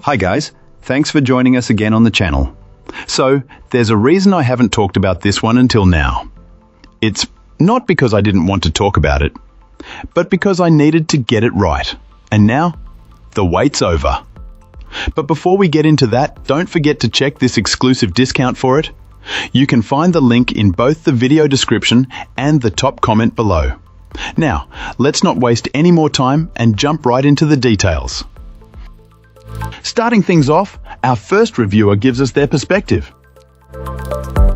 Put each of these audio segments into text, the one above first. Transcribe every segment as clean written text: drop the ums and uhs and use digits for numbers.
Hi guys, thanks for joining us again on the channel. So, there's a reason I haven't talked about this one until now. It's not because I didn't want to talk about it, but because I needed to get it right. And now, the wait's over. But before we get into that, don't forget to check this exclusive discount for it. You can find the link in both the video description and the top comment below. Now, let's not waste any more time and jump right into the details. Starting things off, our first reviewer gives us their perspective.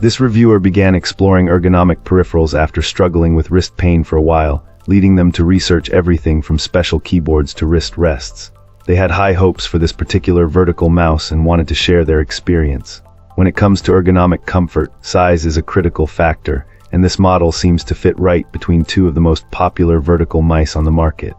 This reviewer began exploring ergonomic peripherals after struggling with wrist pain for a while, leading them to research everything from special keyboards to wrist rests. They had high hopes for this particular vertical mouse and wanted to share their experience. When it comes to ergonomic comfort, size is a critical factor, and this model seems to fit right between two of the most popular vertical mice on the market.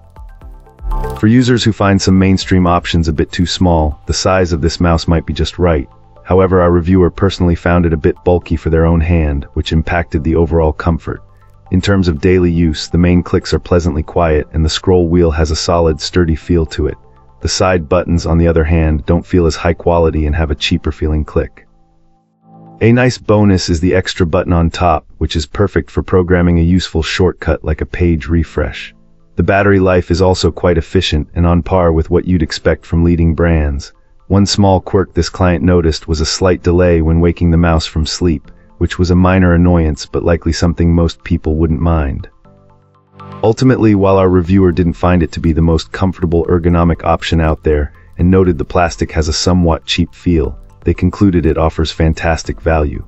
For users who find some mainstream options a bit too small, the size of this mouse might be just right. However, our reviewer personally found it a bit bulky for their own hand, which impacted the overall comfort. In terms of daily use, the main clicks are pleasantly quiet, and the scroll wheel has a solid, sturdy feel to it. The side buttons, on the other hand, don't feel as high quality and have a cheaper feeling click. A nice bonus is the extra button on top, which is perfect for programming a useful shortcut like a page refresh. The battery life is also quite efficient and on par with what you'd expect from leading brands. One small quirk this client noticed was a slight delay when waking the mouse from sleep, which was a minor annoyance but likely something most people wouldn't mind. Ultimately, while our reviewer didn't find it to be the most comfortable ergonomic option out there and noted the plastic has a somewhat cheap feel, they concluded it offers fantastic value.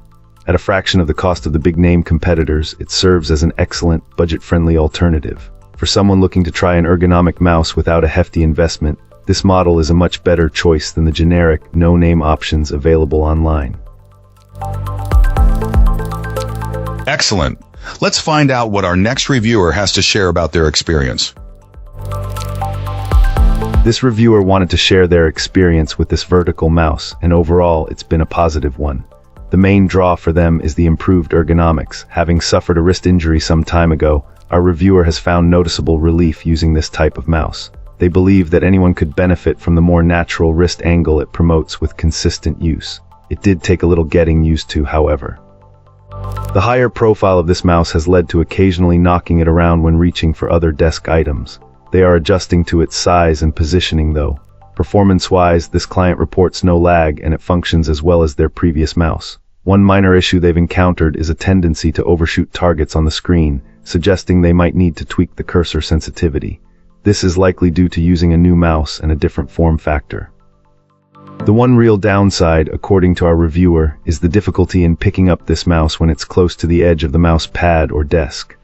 At a fraction of the cost of the big-name competitors, it serves as an excellent, budget-friendly alternative. For someone looking to try an ergonomic mouse without a hefty investment, this model is a much better choice than the generic, no-name options available online. Excellent. Let's find out what our next reviewer has to share about their experience. This reviewer wanted to share their experience with this vertical mouse, and overall, it's been a positive one. The main draw for them is the improved ergonomics. Having suffered a wrist injury some time ago, our reviewer has found noticeable relief using this type of mouse. They believe that anyone could benefit from the more natural wrist angle it promotes with consistent use. It did take a little getting used to, however. The higher profile of this mouse has led to occasionally knocking it around when reaching for other desk items. They are adjusting to its size and positioning though. Performance-wise, this client reports no lag and it functions as well as their previous mouse. One minor issue they've encountered is a tendency to overshoot targets on the screen, suggesting they might need to tweak the cursor sensitivity. This is likely due to using a new mouse and a different form factor. The one real downside, according to our reviewer, is the difficulty in picking up this mouse when it's close to the edge of the mouse pad or desk.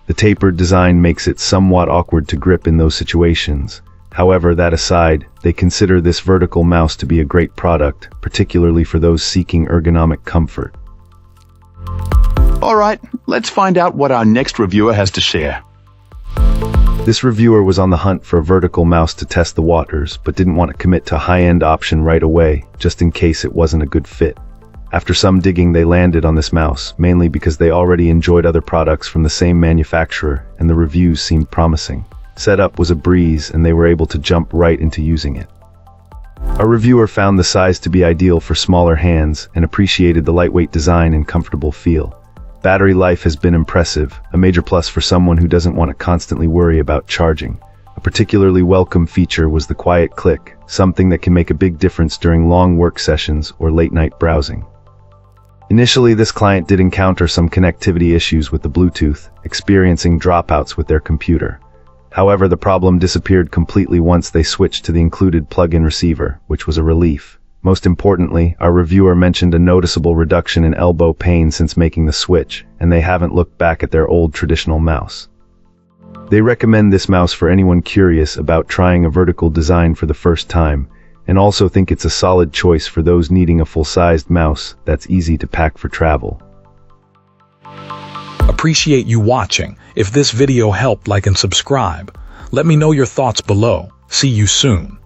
The tapered design makes it somewhat awkward to grip in those situations. However, that aside, they consider this vertical mouse to be a great product, particularly for those seeking ergonomic comfort. Alright, let's find out what our next reviewer has to share. This reviewer was on the hunt for a vertical mouse to test the waters, but didn't want to commit to a high-end option right away, just in case it wasn't a good fit. After some digging, they landed on this mouse, mainly because they already enjoyed other products from the same manufacturer, and the reviews seemed promising. Setup was a breeze, and they were able to jump right into using it. Our reviewer found the size to be ideal for smaller hands, and appreciated the lightweight design and comfortable feel. Battery life has been impressive, a major plus for someone who doesn't want to constantly worry about charging. A particularly welcome feature was the quiet click, something that can make a big difference during long work sessions or late-night browsing. Initially, this client did encounter some connectivity issues with the Bluetooth, experiencing dropouts with their computer. However, the problem disappeared completely once they switched to the included plug-in receiver, which was a relief. Most importantly, our reviewer mentioned a noticeable reduction in elbow pain since making the switch, and they haven't looked back at their old traditional mouse. They recommend this mouse for anyone curious about trying a vertical design for the first time, and also think it's a solid choice for those needing a full-sized mouse that's easy to pack for travel. Appreciate you watching. If this video helped, like and subscribe. Let me know your thoughts below. See you soon.